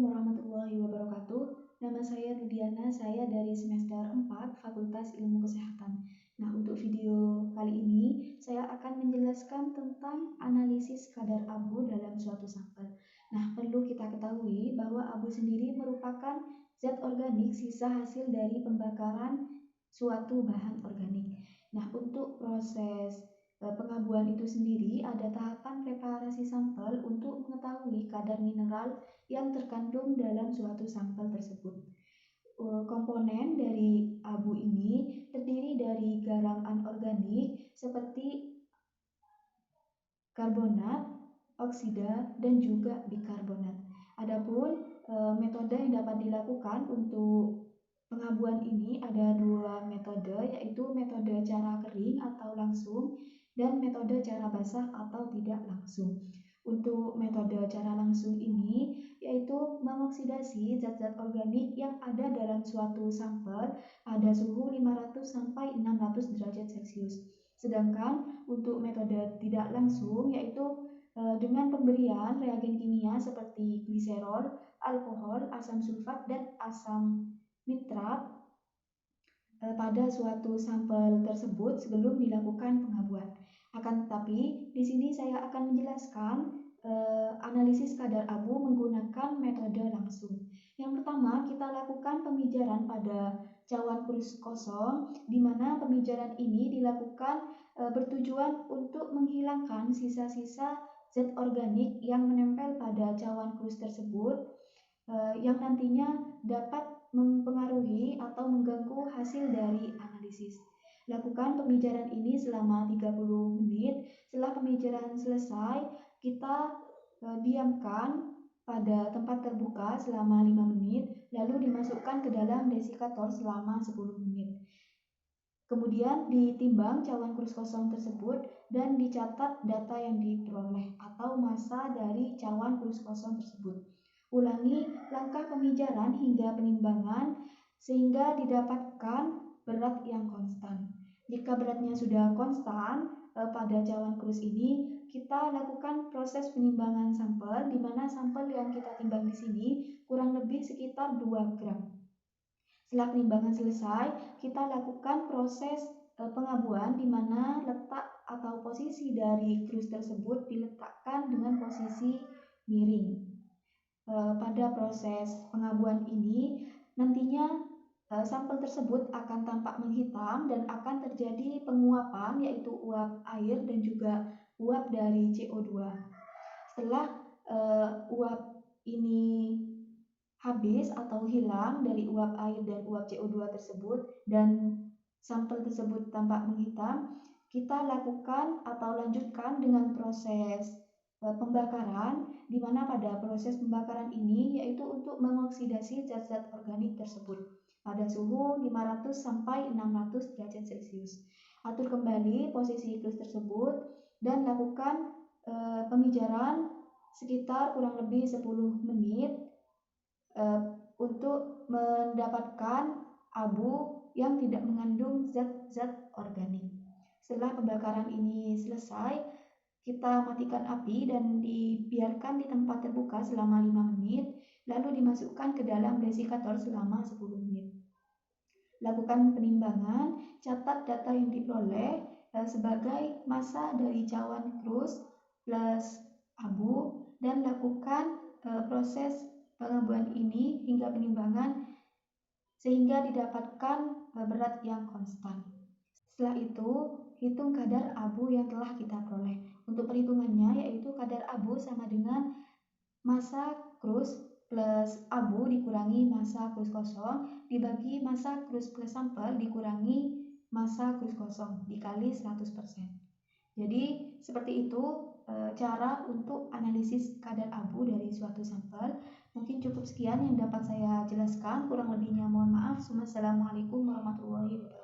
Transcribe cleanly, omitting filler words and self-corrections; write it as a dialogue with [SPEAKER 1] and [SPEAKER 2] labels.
[SPEAKER 1] Assalamualaikum warahmatullahi wabarakatuh. Nama saya Rudiana, saya dari semester 4 Fakultas Ilmu Kesehatan. Nah, untuk video kali ini saya akan menjelaskan tentang analisis kadar abu dalam suatu sampel. Nah, perlu kita ketahui bahwa abu sendiri merupakan zat organik sisa hasil dari pembakaran suatu bahan organik. Nah, untuk proses pengabuan itu sendiri ada tahapan preparasi sampel untuk mengetahui kadar mineral yang terkandung dalam suatu sampel tersebut. Komponen dari abu ini terdiri dari garam anorganik seperti karbonat, oksida, dan juga bikarbonat. Adapun metode yang dapat dilakukan untuk pengabuan ini ada dua metode, yaitu metode cara kering atau langsung dan metode cara basah atau tidak langsung. Untuk metode cara langsung ini yaitu mengoksidasi zat-zat organik yang ada dalam suatu sampel pada suhu 500 sampai 600 derajat Celcius. Sedangkan untuk metode tidak langsung yaitu dengan pemberian reagen kimia seperti gliserol, alkohol, asam sulfat, dan asam nitrat pada suatu sampel tersebut sebelum dilakukan pengabuan. Akan tetapi di sini saya akan menjelaskan analisis kadar abu menggunakan metode langsung. Yang pertama, kita lakukan pemijaran pada cawan krus kosong, di mana pemijaran ini dilakukan bertujuan untuk menghilangkan sisa-sisa zat organik yang menempel pada cawan krus tersebut yang nantinya dapat mempengaruhi atau mengganggu hasil dari analisis. Lakukan pemijaran ini selama 30 menit. Setelah pemijaran selesai, kita diamkan pada tempat terbuka selama 5 menit, lalu dimasukkan ke dalam desikator selama 10 menit. Kemudian ditimbang cawan krus kosong tersebut dan dicatat data yang diperoleh atau massa dari cawan krus kosong tersebut. Ulangi langkah pemijaran hingga penimbangan sehingga didapatkan berat yang konstan. Jika beratnya sudah konstan pada cawan krus ini, kita lakukan proses penimbangan sampel, di mana sampel yang kita timbang di sini kurang lebih sekitar 2 gram. Setelah penimbangan selesai, kita lakukan proses pengabuan, di mana letak atau posisi dari krus tersebut diletakkan dengan posisi miring. Pada proses pengabuan ini nantinya sampel tersebut akan tampak menghitam dan akan terjadi penguapan, yaitu uap air dan juga uap dari CO2. Setelah uap ini habis atau hilang dari uap air dan uap CO2 tersebut dan sampel tersebut tampak menghitam, kita lakukan atau lanjutkan dengan proses pembakaran, di mana pada proses pembakaran ini yaitu untuk mengoksidasi zat-zat organik tersebut pada suhu 500 sampai 600 derajat Celcius. Atur kembali posisi krus tersebut dan lakukan pemijaran sekitar kurang lebih 10 menit untuk mendapatkan abu yang tidak mengandung zat-zat organik. Setelah pembakaran ini selesai, kita matikan api dan dibiarkan di tempat terbuka selama 5 menit, lalu dimasukkan ke dalam desikator selama 10 menit. Lakukan penimbangan, catat data yang diperoleh sebagai massa dari cawan krus plus abu, dan lakukan proses pengabuan ini hingga penimbangan sehingga didapatkan berat yang konstan. Setelah itu, hitung kadar abu yang telah kita peroleh. Untuk perhitungannya yaitu kadar abu sama dengan massa krus plus abu dikurangi massa krus kosong dibagi massa krus plus sampel dikurangi massa krus kosong dikali 100%. Jadi seperti itu cara untuk analisis kadar abu dari suatu sampel. Mungkin cukup sekian yang dapat saya jelaskan, kurang lebihnya mohon maaf. Wassalamualaikum warahmatullahi wabarakatuh.